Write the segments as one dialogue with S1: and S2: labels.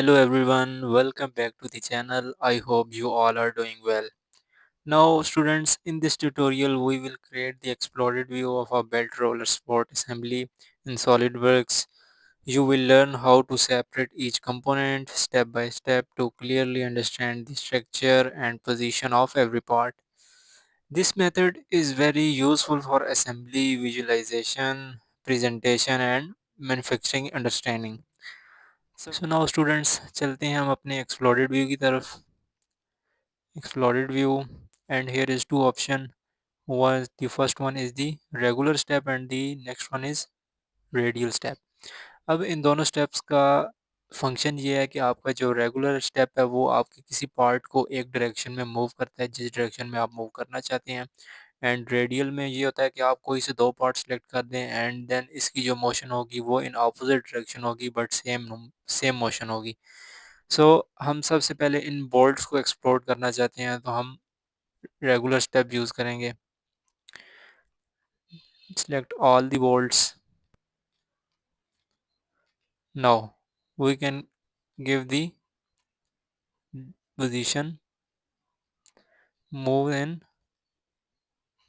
S1: Hello everyone, welcome back to the channel. I hope you all are doing well. Now students, in this tutorial we will create the exploded view of a belt roller sport assembly in SolidWorks. You will learn how to separate each component step by step to clearly understand the structure and position of every part. This method is very useful for assembly visualization, presentation and manufacturing understanding. So now students चलते हैं हम अपने exploded view की तरफ. Exploded view, and here is two option. One, the first one is the regular step and the next one is radial step. अब इन दोनों steps का function ये है कि आपका जो रेगुलर स्टेप है वो आपके किसी पार्ट को एक डायरेक्शन में मूव करता है जिस डायरेक्शन में आप मूव करना चाहते हैं. एंड रेडियल में ये होता है कि आप कोई से दो पार्ट सेलेक्ट कर दें एंड देन इसकी जो मोशन होगी वो इन ऑपोजिट डायरेक्शन होगी बट सेम सेम मोशन होगी. सो हम सबसे पहले इन बोल्ट्स को एक्सप्लोर करना चाहते हैं तो हम रेगुलर स्टेप यूज़ करेंगे. Select all the bolts. Now we can give the position, move in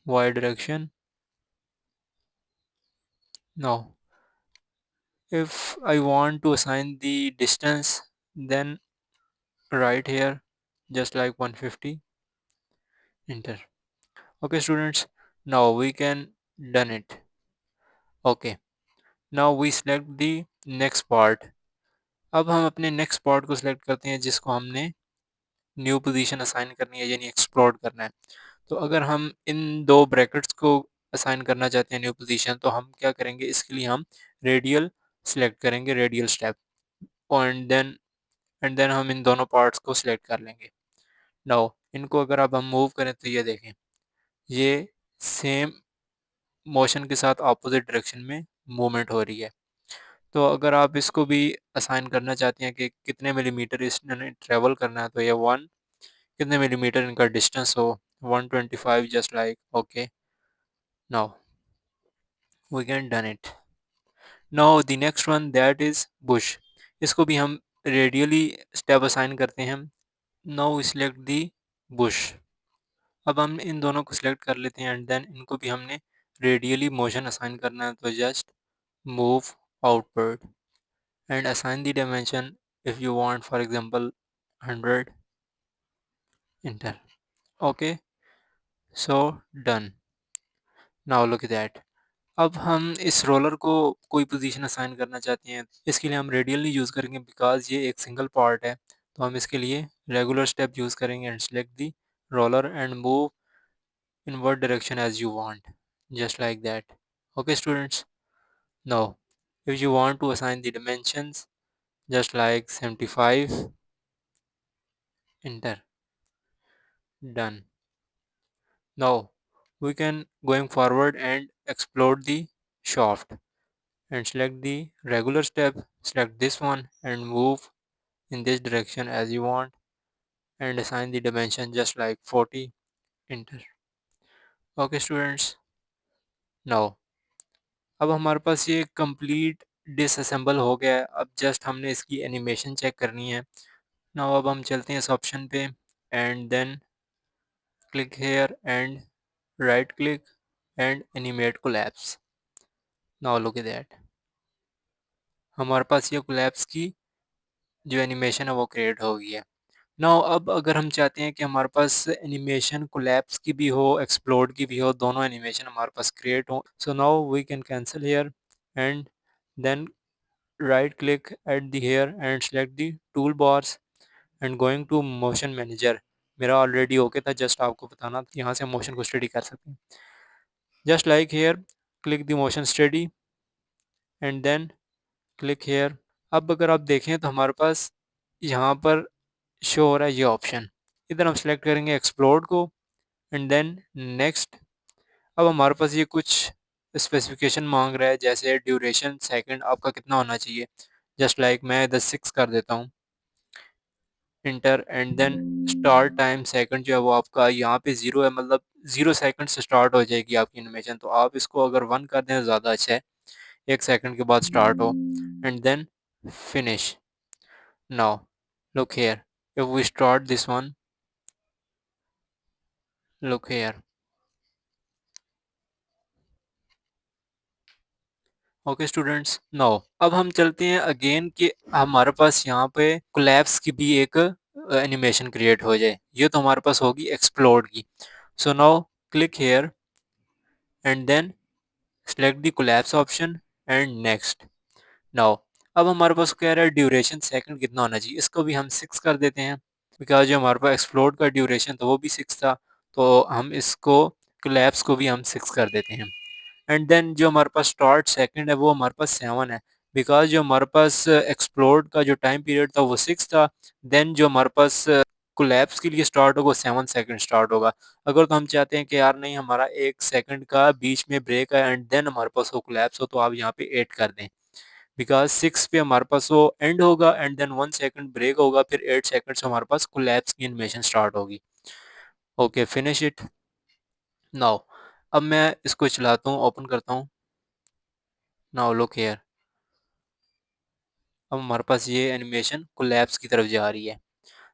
S1: y direction. Now if I want to assign the distance, then right here just like 150, enter. Okay students, now we can done it. Okay, now we select the next part. अब हम अपने next part को select करते हैं जिसको हमने new position assign करनी है यानी एक्सप्लोर करना है. तो अगर हम इन दो ब्रैकेट्स को असाइन करना चाहते हैं न्यू पोजीशन तो हम क्या करेंगे, इसके लिए हम रेडियल सिलेक्ट करेंगे, रेडियल स्टेप. एंड देन हम इन दोनों पार्ट्स को सिलेक्ट कर लेंगे. नाउ इनको अगर अब हम मूव करें तो ये देखें, ये सेम मोशन के साथ अपोजिट डायरेक्शन में मूवमेंट हो रही है. तो अगर आप इसको भी असाइन करना चाहते हैं कि कितने मिलीमीटर इसने ट्रेवल करना है तो ये वन, कितने मिलीमीटर इनका डिस्टेंस हो 125 just like. Okay, now we can done it. Now the next one that is bush. इसको भी हम रेडियली स्टेप असाइन करते हैं. Now we select the bush. अब हम इन दोनों को सिलेक्ट कर लेते हैं एंड देन इनको भी हमने रेडियली मोशन असाइन करना है तो just move outward and assign the dimension if you want for example 100, enter. Okay, so done. Now look at that. अब हम इस रोलर को कोई पोजीशन असाइन करना चाहते हैं. इसके लिए हम रेडियली यूज़ करेंगे बिकॉज ये एक सिंगल पार्ट है. तो हम इसके लिए रेगुलर स्टेप यूज़ करेंगे and select the roller and move in what direction as you want, just like that. Okay students, now if you want to assign the dimensions just like 75, enter. Done. Now we can going forward and explode the shaft and select the regular step, select this one and move in this direction as you want and assign the dimension just like 40, enter. Okay students, now अब हमारे पास ये complete disassemble हो गया है. अब just हमने इसकी एनिमेशन चेक करनी है. नाउ अब हम चलते हैं इस ऑप्शन पे and then click here and right click and animate collapse. Now look at that, हमारे पास ये कोलैप्स की जो एनिमेशन है वो क्रिएट हो गई है. नाउ अब अगर हम चाहते हैं कि हमारे पास एनिमेशन कोलैप्स की भी हो एक्सप्लोड की भी हो, दोनों एनिमेशन हमारे पास क्रिएट हो, so now we can cancel here and then right click at the here and select the toolbars and going to motion manager. मेरा ऑलरेडी ओके था, जस्ट आपको बताना था यहाँ से हम मोशन को स्टडी कर सकते हैं. Just like here click the motion study and then click here. अब अगर आप देखें तो हमारे पास यहाँ पर शो हो रहा है ये ऑप्शन. इधर हम सेलेक्ट करेंगे एक्सप्लोर को एंड देन नेक्स्ट. अब हमारे पास ये कुछ स्पेसिफिकेशन मांग रहा है जैसे ड्यूरेशन सेकंड आपका कितना होना चाहिए. जस्ट लाइक मैं इधर 6 कर देता हूँ, enter and then start time second जो है वो आपका यहाँ पे 0 है, मतलब 0 सेकंड से स्टार्ट हो जाएगी आपकी एनिमेशन. तो आप इसको अगर 1 कर दें तो ज़्यादा अच्छा है, 1 सेकंड के बाद स्टार्ट हो and then finish. Now, look here. If we start this one, look here. Okay students, now अब हम चलते हैं अगेन कि हमारे पास यहाँ पे कोलैप्स की भी एक एनिमेशन क्रिएट हो जाए। ये तो हमारे पास होगी एक्सप्लोड की। So now click here and then select the collapse option and next. Now अब हमारे पास कह रहा है ड्यूरेशन सेकंड कितना होना चाहिए, इसको भी हम 6 कर देते हैं। बिकॉज जो हमारे पास एक्सप्लोड का ड्यूरेशन था वो भी 6 था, तो हम इसको कोलैप्स को भी हम 6 कर देते हैं। एंड देन जो हमारे पास स्टार्ट सेकंड है वो हमारे पास 7 है। बिकॉज जो हमारे पास एक्सप्लोड का जो टाइम पीरियड था वो 6 था। देन जो हमारे पास कोलैप्स के लिए स्टार्ट होगा 7 सेकंड स्टार्ट होगा। अगर तो हम चाहते हैं कि यार नहीं, हमारा 1 सेकंड का बीच में ब्रेक है एंड देन हमारे पास वो कोलैप्स हो, तो आप यहाँ पे 8 कर दें। बिकॉज 6 पे हमारे पास वो एंड होगा एंड देन 1 सेकंड ब्रेक होगा, फिर 8 सेकंड से हमारे पास कोलैप्स की एनिमेशन स्टार्ट होगी। Okay, finish it. नाउ अब मैं इसको चलाता हूँ, ओपन करता हूँ। नाउ लुक हियर, अब हमारे पास ये एनिमेशन कोलैप्स की तरफ जा रही है।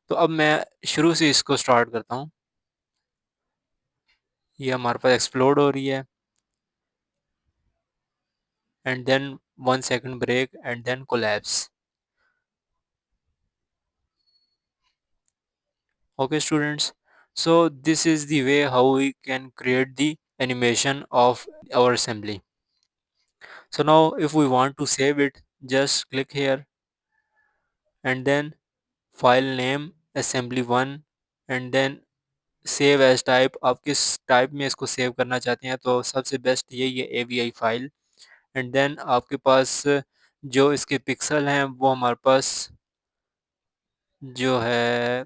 S1: तो अब मैं शुरू से इसको स्टार्ट करता हूँ। ये हमारे पास एक्सप्लोड हो रही है and then 1 second break and then collapse. Okay students, so this is the way how we can create the animation of our assembly. So now if we want to save it, just click here and then file name assembly1 and then save as type। आप किस type में इसको save करना चाहते हैं, तो सबसे best यही है AVI फाइल। एंड देन आपके पास जो इसके पिक्सल हैं वो हमारे पास जो है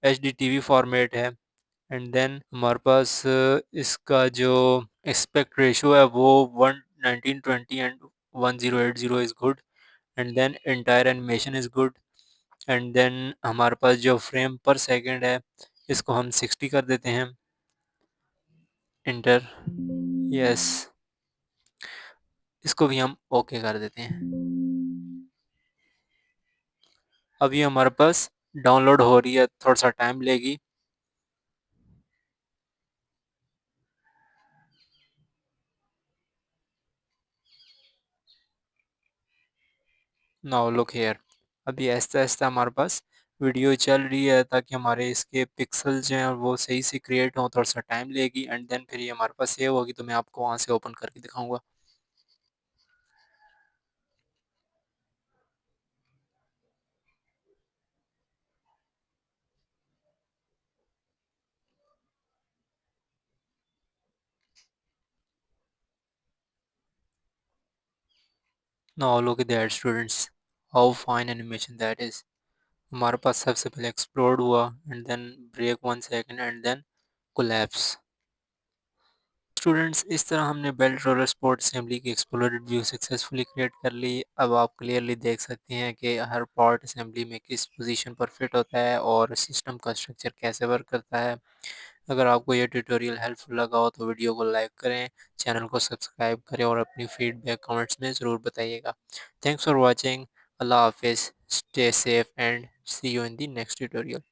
S1: HDTV फॉर्मेट है। एंड देन हमारे पास इसका जो एस्पेक्ट रेशियो है वो 1 1920 and 1080 is good. And then entire animation is good. And then हमारे पास जो फ्रेम पर सेकंड है इसको हम 60 कर देते हैं। इंटर, यस, इसको भी हम ओके कर देते हैं। अब ये हमारे पास डाउनलोड हो रही है, थोड़ा सा टाइम लेगी। नाउ लुक हियर, अभी आहिस्ता-आहिस्ता हमारे पास वीडियो चल रही है ताकि हमारे इसके पिक्सेल्स जो हैं वो सही से क्रिएट हों, थोड़ा-सा टाइम लेगी एंड देन फिर ये हमारे पास सेव होगी, तो मैं आपको वहाँ से ओपन करके दिखाऊँगा। Now look at that students, how fine animation that is. हमारे पास सबसे पहले एक्सप्लोड हुआ and then break 1 second and then collapse. Students, इस तरह हमने बेल्ट रोलर स्पोर्ट असेंबली की एक्सप्लोरेड व्यू सक्सेसफुली क्रिएट कर ली। अब आप क्लियरली देख सकते हैं कि हर पार्ट असेंबली में किस पोजीशन पर फिट होता है और सिस्टम का स्ट्रक्चर कैसे वर्क करता है। अगर आपको ये ट्यूटोरियल हेल्पफुल लगा हो तो वीडियो को लाइक करें, चैनल को सब्सक्राइब करें और अपनी फीडबैक कमेंट्स में ज़रूर बताइएगा। Thanks for watching. अल्लाह हाफिज़, stay safe and see you in the next tutorial.